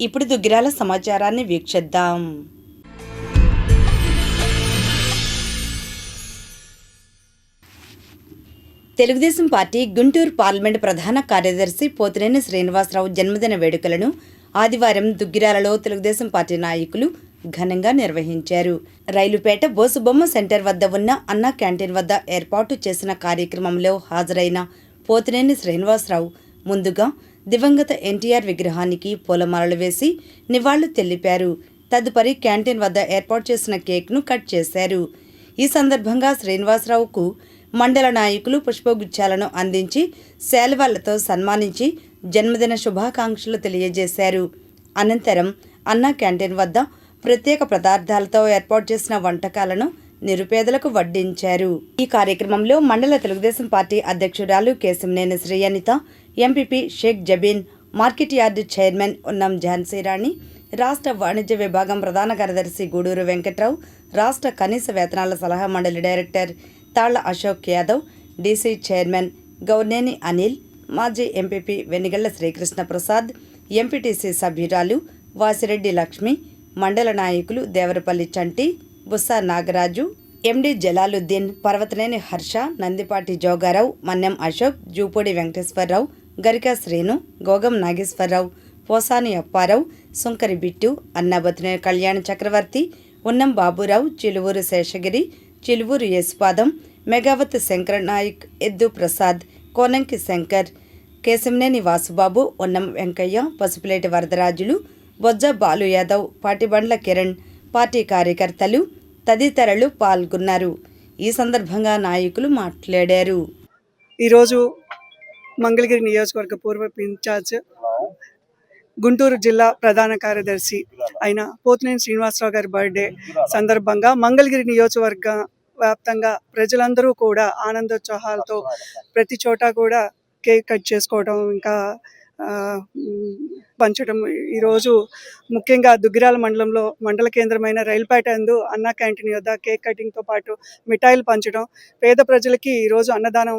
ఇప్పుడు దుగ్గిరాల సమాచారాన్ని వీక్షిద్దాం. Telugu Desam party Guntur parliament ప్రధాన కార్యదర్శి పోతినేని శ్రీనివాసరావు జన్మదిన వేడుకలను ఆదివారం దుగ్గిరాలలో తెలుగుదేశం పార్టీ నాయకులు ఘనంగా నిర్వహించారు. రైలుపేట బోసుబొమ్మ సెంటర్ వద్ద ఉన్న అన్నా క్యాంటీన్ వద్ద ఏర్పాటు చేసిన కార్యక్రమంలో హాజరైన పోతినేని శ్రీనివాసరావు ముందుగా దివంగత ఎన్టీఆర్ విగ్రహానికి పూలమాలలు వేసి నివాళులు తెలిపారు. తదుపరి క్యాంటీన్ వద్ద ఏర్పాటు చేసిన కేక్ను కట్ చేశారు. ఈ సందర్భంగా శ్రీనివాసరావుకు మండల నాయకులు పుష్పగుచ్చాలను అందించి శాలువాలతో సన్మానించి జన్మదిన శుభాకాంక్షలు తెలియజేశారు. అనంతరం అన్నా క్యాంటీన్ వద్ద ప్రత్యేక పదార్థాలతో ఏర్పాటు చేసిన వంటకాలను నిరుపేదలకు వడ్డించారు. ఈ కార్యక్రమంలో మండల తెలుగుదేశం పార్టీ అధ్యక్షురాలు Keshamneni Sri Anitha, MPP Sheikh Jabeen, market yard chairman Unnam Jhansirani, రాష్ట్ర వాణిజ్య విభాగం ప్రధాన కార్యదర్శి గూడూరు వెంకట్రావు, రాష్ట్ర కనీస వేతనాల సలహా మండలి డైరెక్టర్ తాళ్ల అశోక్ యాదవ్, డీసీ చైర్మన్ గౌర్నేని అనిల్, మాజీ ఎంపీపీ వెనిగళ్ల శ్రీకృష్ణ ప్రసాద్, ఎంపీటీసీ సభ్యురాలు వాసిరెడ్డి లక్ష్మి, మండల నాయకులు దేవరపల్లి చంటి, బుస్సా నాగరాజు, ఎండి జలాలుద్దీన్, పర్వతనేని హర్ష, నందిపాటి జోగారావు, మన్నెం అశోక్, జూపూడి వెంకటేశ్వరరావు, గరికా శ్రీను, గోగం నాగేశ్వరరావు, పోసాని అప్పారావు, సుంకరి బిట్టు, అన్నాబతినేని కళ్యాణ చక్రవర్తి, ఉన్నం బాబురావు, చిలువూరు శేషగిరి, చిలువూరు యేసుపాదం, మెగావత్ శంకర్ నాయక్, ఎద్దు ప్రసాద్, కోనంకి శంకర్, కేశంనేని వాసుబాబు, ఉన్నం వెంకయ్య, పసుపులేటి వరదరాజులు, బొజ్జ బాలు యాదవ్, పాటిబండ్ల కిరణ్, పార్టీ కార్యకర్తలు తదితరులు పాల్గొన్నారు. ఈ సందర్భంగా నాయకులు మాట్లాడారు. ఈరోజు మంగళగిరి నియోజకవర్గ పూర్వ ఇన్ఛార్జ్, గుంటూరు జిల్లా ప్రధాన కార్యదర్శి అయిన పోతినేని శ్రీనివాసరావు గారి బర్త్డే సందర్భంగా మంగళగిరి నియోజకవర్గ వ్యాప్తంగా ప్రజలందరూ కూడా ఆనందోత్సాహాలతో ప్రతి చోట కూడా కేక్ కట్ చేసుకోవడం, ఇంకా పంచడం. ఈరోజు ముఖ్యంగా దుగ్గిరాల మండలంలో మండల కేంద్రమైన రైలుపేట యందు అన్నా క్యాంటీన్ వద్ద కేక్ కటింగ్తో పాటు మిఠాయిలు పంచడం, పేద ప్రజలకి ఈరోజు అన్నదానం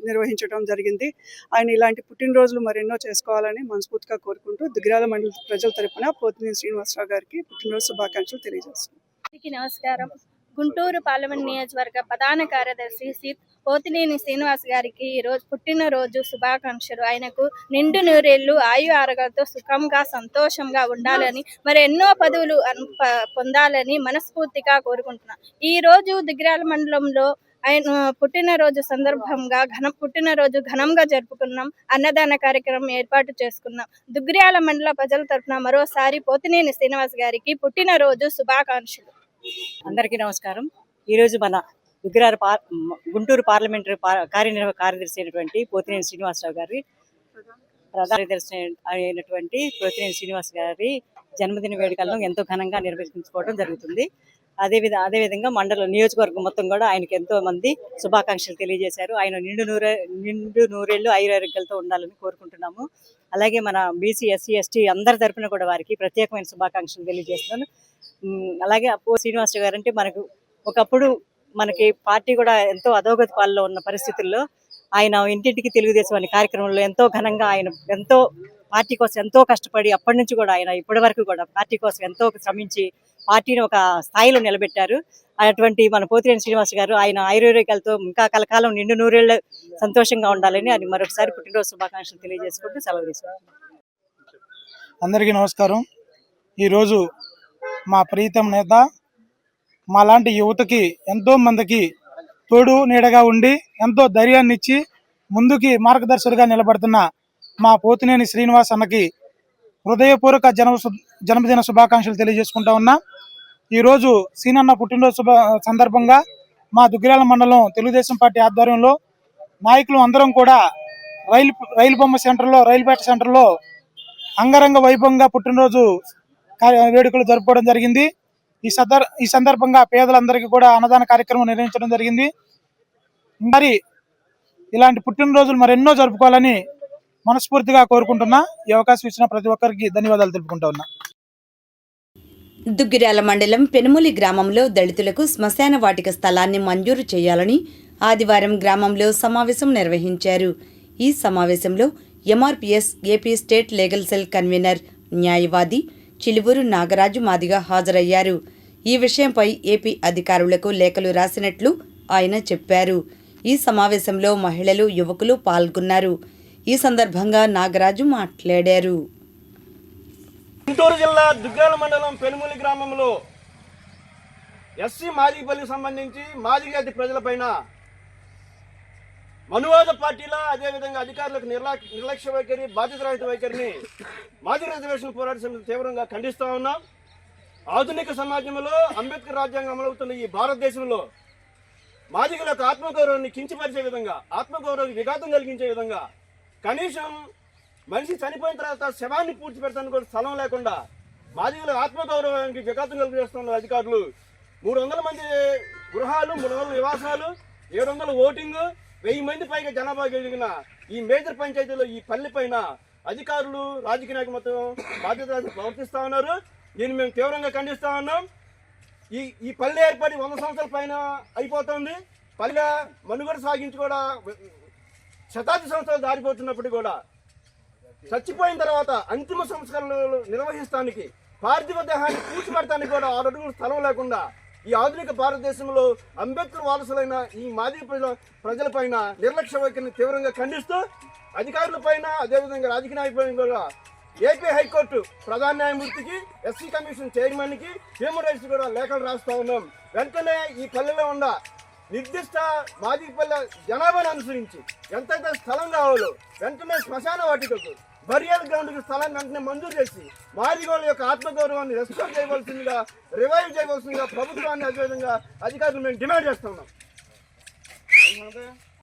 నిర్వహించడం జరిగింది. ఆయన ఇలాంటి పుట్టినరోజులు మరెన్నో చేసుకోవాలని మనస్ఫూర్తిగా కోరుకుంటూ దుగ్గిరాల మండల ప్రజల తరపున పోతినేని శ్రీనివాసరావు గారికి పుట్టినరోజు శుభాకాంక్షలు తెలియజేస్తున్నాను. నమస్కారం. గుంటూరు పార్లమెంట్ నియోజకవర్గ ప్రధాన కార్యదర్శి పోతినేని శ్రీనివాస్ గారికి ఈరోజు పుట్టినరోజు శుభాకాంక్షలు. ఆయనకు నిండు నూరేళ్లు ఆయు ఆరోగ్యాలతో సుఖంగా సంతోషంగా ఉండాలని, మరి ఎన్నో పదవులు పొందాలని మనస్ఫూర్తిగా కోరుకుంటున్నాను. ఈ రోజు దుగ్గిరాల మండలంలో ఆయన పుట్టినరోజు సందర్భంగా పుట్టినరోజు ఘనంగా జరుపుకున్నాం. అన్నదాన కార్యక్రమం ఏర్పాటు చేసుకున్నాం. దుగ్గిరాల మండల ప్రజల తరఫున మరోసారి పోతినేని శ్రీనివాస్ గారికి పుట్టినరోజు శుభాకాంక్షలు. అందరికీ నమస్కారం. ఈరోజు మన గుంటూరు పార్లమెంటరీ కార్యనిర్వాహక కార్యదర్శి అయినటువంటి పోతినేని శ్రీనివాసరావు గారి ప్రధాన కార్యదర్శి అయినటువంటి పోతినేని శ్రీనివాస్ గారి జన్మదిన వేడుకలను ఎంతో ఘనంగా నిర్వహించుకోవడం జరుగుతుంది. అదేవిధంగా మండల నియోజకవర్గం మొత్తం కూడా ఆయనకు ఎంతో మంది శుభాకాంక్షలు తెలియజేశారు. ఆయన నిండు నూరేళ్లు ఆయురారోగ్యాలతో ఉండాలని కోరుకుంటున్నాము. అలాగే మన బీసీ, ఎస్సీ, ఎస్టీ అందరి తరపున కూడా వారికి ప్రత్యేకమైన శుభాకాంక్షలు తెలియజేస్తున్నాను. అలాగే శ్రీనివాసరావు గారు అంటే ఒకప్పుడు మనకి పార్టీ కూడా ఎంతో అధోగతి పాలలో ఉన్న పరిస్థితుల్లో ఆయన ఇంటింటికి తెలుగుదేశం అనే కార్యక్రమంలో ఎంతో ఘనంగా ఆయన ఎంతో పార్టీ కోసం ఎంతో కష్టపడి అప్పటి నుంచి కూడా ఆయన ఇప్పటి వరకు కూడా పార్టీ కోసం ఎంతో శ్రమించి పార్టీని ఒక స్థాయిలో నిలబెట్టారు. అటువంటి మన పోతినేని శ్రీనివాస్ గారు ఆయన ఆయుర్వేదికలతో ఇంకా కలకాలం నిండు నూరేళ్లు సంతోషంగా ఉండాలని అది మరొకసారి పుట్టినరోజు శుభాకాంక్షలు తెలియజేసుకుంటూ సెలవు తీసుకుంటున్నాను. అందరికీ నమస్కారం. ఈరోజు మా ప్రీతం నేత, మాలాంటి యువతకి ఎంతో మందికి తోడు నీడగా ఉండి ఎంతో ధైర్యాన్ని ఇచ్చి ముందుకి మార్గదర్శకుడిగా నిలబడుతున్న మా పోతినేని శ్రీనివాస్ అన్నకి హృదయపూర్వక జన్మదిన శుభాకాంక్షలు తెలియజేసుకుంటా ఉన్నా. ఈరోజు సీనన్న పుట్టినరోజు సందర్భంగా మా దుగ్గిరాల మండలం తెలుగుదేశం పార్టీ ఆధ్వర్యంలో నాయకులు అందరం కూడా రైలు బొమ్మ సెంటర్లో, రైలుపేట సెంటర్లో అంగరంగ వైభవంగా పుట్టినరోజు వేడుకలు జరుపుకోవడం జరిగింది. ఈ సందర్భంగా పేదలందరికీ కూడా అన్నదాన కార్యక్రమం నిర్వహించడం జరిగింది. మరి ఇలాంటి పుట్టినరోజులు మరెన్నో జరుపుకోవాలని మనస్ఫూర్తిగా కోరుకుంటున్నా. ఈ అవకాశం ఇచ్చిన ప్రతి ఒక్కరికి ధన్యవాదాలు తెలుపుకుంటా ఉన్నా. దుగ్గిరాల మండలం పెనుమూలి గ్రామంలో దళితులకు శ్మశాన వాటిక స్థలాన్ని మంజూరు చేయాలని ఆదివారం గ్రామంలో సమావేశం నిర్వహించారు. ఈ సమావేశంలో MRPS AP state legal cell convener న్యాయవాది చిలువూరు నాగరాజు మాదిగ హాజరయ్యారు. ఈ విషయంపై ఏపీ అధికారులకు లేఖలు రాసినట్లు ఆయన చెప్పారు. ఈ సమావేశంలో మహిళలు, యువకులు పాల్గొన్నారు. ఈ సందర్భంగా నాగరాజు మాట్లాడారు. గుంటూరు జిల్లా దుగ్గాల మండలం పెనుమూలి గ్రామంలో ఎస్సీ మాదిగపల్లికి సంబంధించి మాదిగ జాతి ప్రజలపైన మనువాద పార్టీల అదేవిధంగా అధికారులకు నిర్లక్ష్య వైఖరి, బాధ్యతారహిత వైఖరిని మాదిగ రిజర్వేషన్ పోరాట సమితి తీవ్రంగా ఖండిస్తూ ఉన్నాం. ఆధునిక సమాజంలో అంబేద్కర్ రాజ్యాంగం అమలవుతున్న ఈ భారతదేశంలో మాదిగల యొక్క ఆత్మగౌరవాన్ని కించపరిచే విధంగా, ఆత్మగౌరవానికి విఘాతం కలిగించే విధంగా, కనీసం మనిషి చనిపోయిన తర్వాత శవాన్ని పూడ్చిపెడతానికి కూడా స్థలం లేకుండా మాదిగల ఆత్మగౌరవానికి విఘాతం కలిగిస్తున్న అధికారులు 300 మంది గృహాలు, 300 నివాసాలు, 700 ఓటింగు, 1000 మంది పైగా జనాభా కలిగిన ఈ మేజర్ పంచాయతీలో ఈ పల్లె పైన అధికారులు, రాజకీయ నాయకులు మొత్తం బాధ్యత ప్రవర్తిస్తూ ఉన్నారు. దీన్ని మేము తీవ్రంగా ఖండిస్తూ ఉన్నాం. ఈ పల్లె ఏర్పడి 100 సంవత్సరాల పైన అయిపోతుంది. పల్లె మనుగడ సాగించి కూడా శతాబ్ది సంవత్సరాలు దారిపోతున్నప్పటికీ కూడా చచ్చిపోయిన తర్వాత అంతిమ సంస్కరణలు నిర్వహిస్తానికి, పార్థివ దేహాన్ని పూడ్చిపెడతానికి కూడా 6 అడుగుల స్థలం లేకుండా ఈ ఆధునిక భారతదేశంలో అంబేద్కర్ వారసులైన ఈ మాదిగ ప్రజలపైన నిర్లక్ష్య వైఖరిని తీవ్రంగా ఖండిస్తూ అధికారులపైన, అదేవిధంగా రాజకీయ నాయకులపైన కూడా ఏపీ హైకోర్టు ప్రధాన న్యాయమూర్తికి, ఎస్సీ కమిషన్ చైర్మన్కి, హ్యూమన్ రైట్స్ కూడా లేఖలు రాస్తూ ఉన్నాం. వెంటనే ఈ పల్లెలో ఉన్న నిర్దిష్ట మాదిగపల్లె జనాభాను అనుసరించి ఎంతైతే స్థలం కావాలో వెంటనే శ్మశాన వాటికకు, బరియల్ గ్రౌండ్కి స్థలాన్ని వెంటనే మంజూరు చేసి మాదిగోళ్ళ యొక్క ఆత్మగౌరవాన్ని రెస్టోర్ చేయవలసిందిగా, రివైవ్ చేయవలసిందిగా ప్రభుత్వాన్ని, అదేవిధంగా అధికారులు మేము డిమాండ్ చేస్తున్నాం.